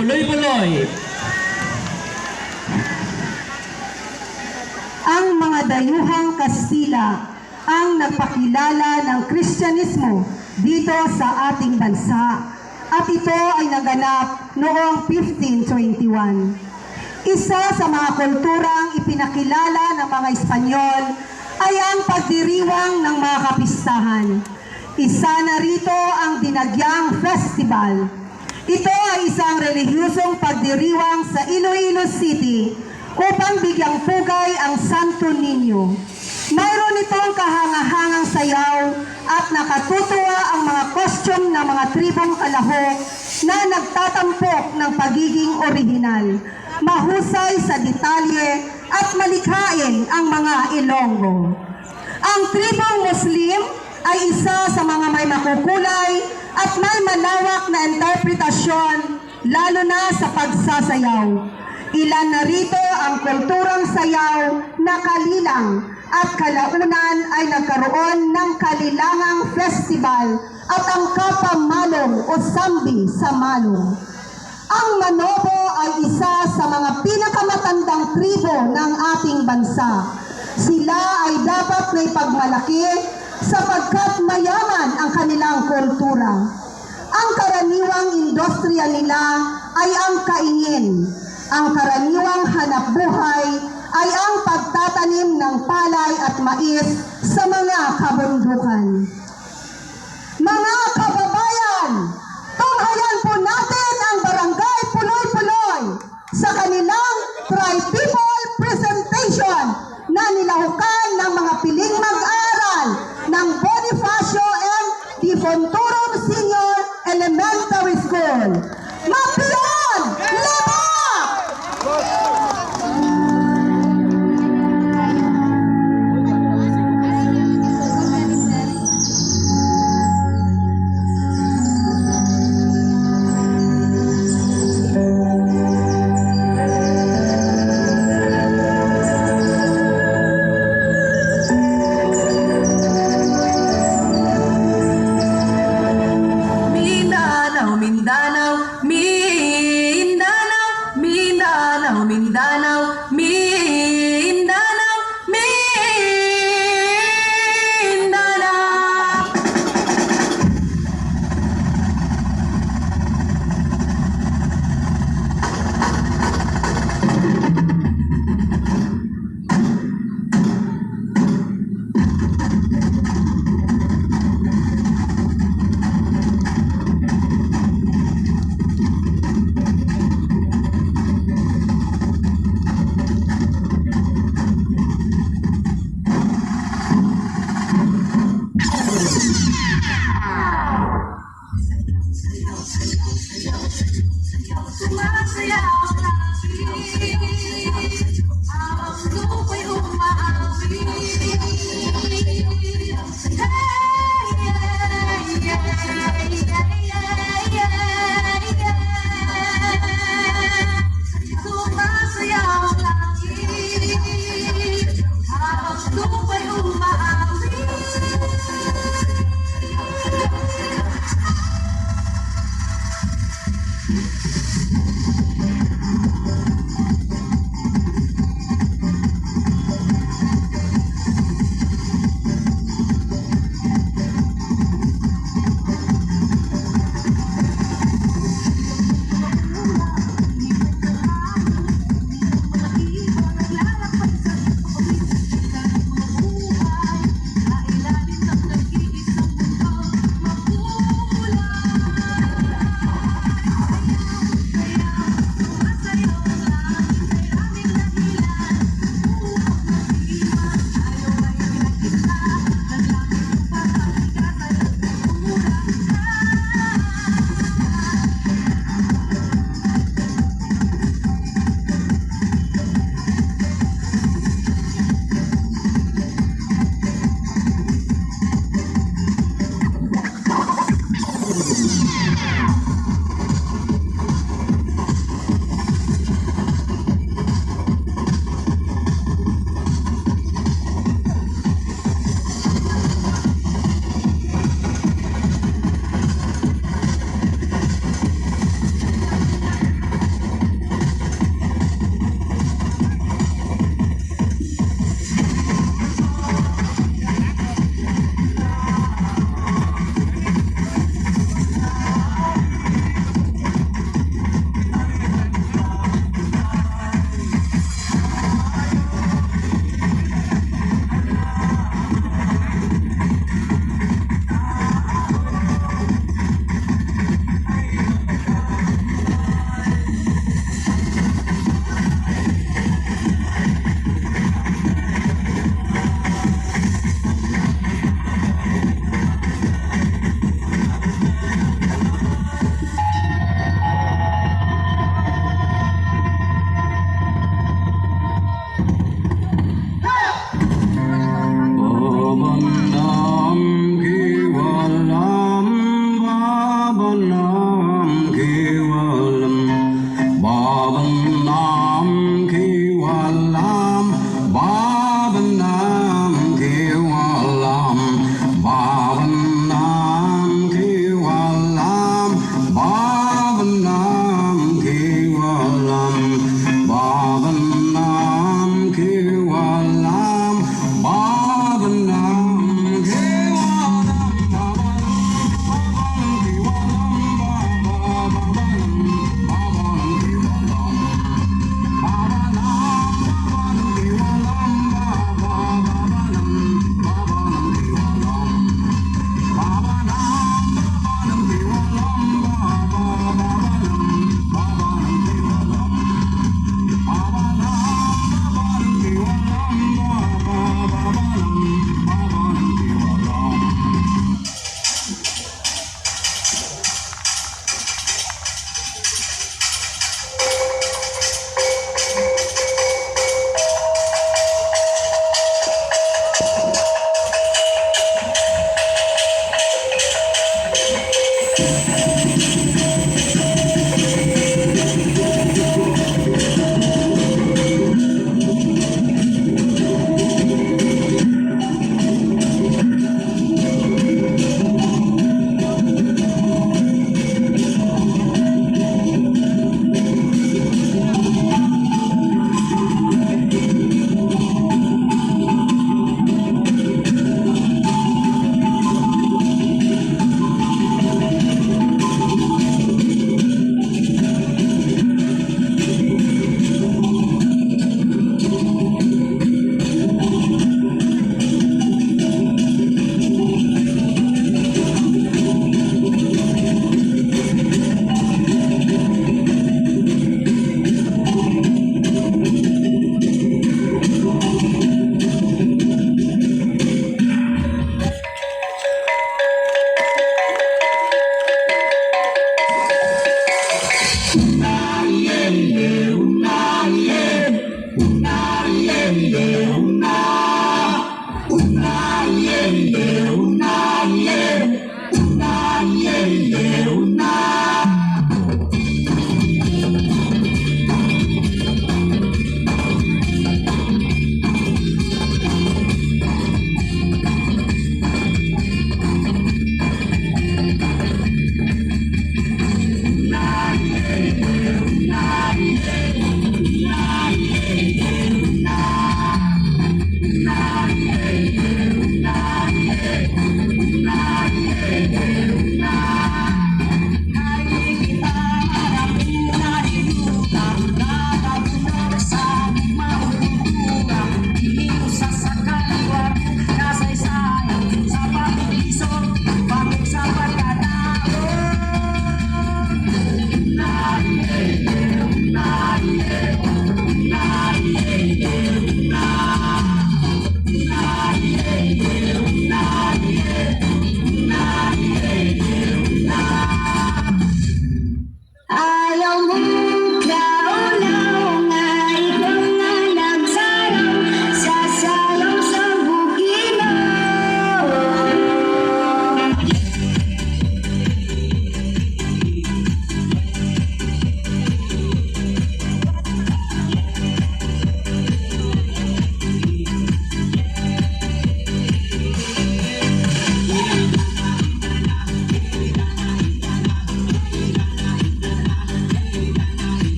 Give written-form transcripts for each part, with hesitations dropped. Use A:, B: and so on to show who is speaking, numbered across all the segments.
A: Puloy-Puloy.
B: Ang mga dayuhang Kastila ang nagpakilala ng Kristyanismo dito sa ating bansa at ito ay naganap noong 1521. Isa sa mga kulturang ipinakilala ng mga Espanyol ay ang pagdiriwang ng mga kapistahan. Isa na rito ang Dinagyang Festival. Ito ay isang relihiyosong pagdiriwang sa Iloilo City upang bigyang pugay ang Santo Niño. Mayroon itong kahangahangang sayaw at nakatutuwa ang mga costume ng mga tribong kalahok na nagtatampok ng pagiging orihinal. Mahusay sa detalye at malikhain ang mga Ilonggo. Ang tribong Muslim ay isa sa mga may makukulay at may malawak na interpretasyon lalo na sa pagsasayaw. Ilan na rito ang kulturang sayaw na kalilang at kalaunan ay nagkaroon ng Kalilangang Festival at ang Kapamalong o Sambi sa Malong. Ang Manobo ay isa sa mga pinakamatandang tribo ng ating bansa. Sila ay dapat na ipagmalaki sapagkat mayaman ang kanilang kultura. Ang karaniwang industriya nila ay ang kaingin. Ang karaniwang hanapbuhay ay ang pagtatanim ng palay at mais sa mga kabundukan. Mga kababayan, tunghayan po natin ang Barangay Puloy-Puloy sa kanilang Tri-People Presentation na nilahukan ng mga piling mag-aral ng Bonifacio and Di Fonturon Senior Elementary School. Mapiyon! Leba!
A: Babanam Kiwalam, Babanam Kiwalam, Babanam Kiwalam, Babanam Kiwalam, Babanam Kiwalam, Babanam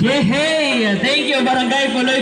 C: Yehey! Thank you, Barangay Puloy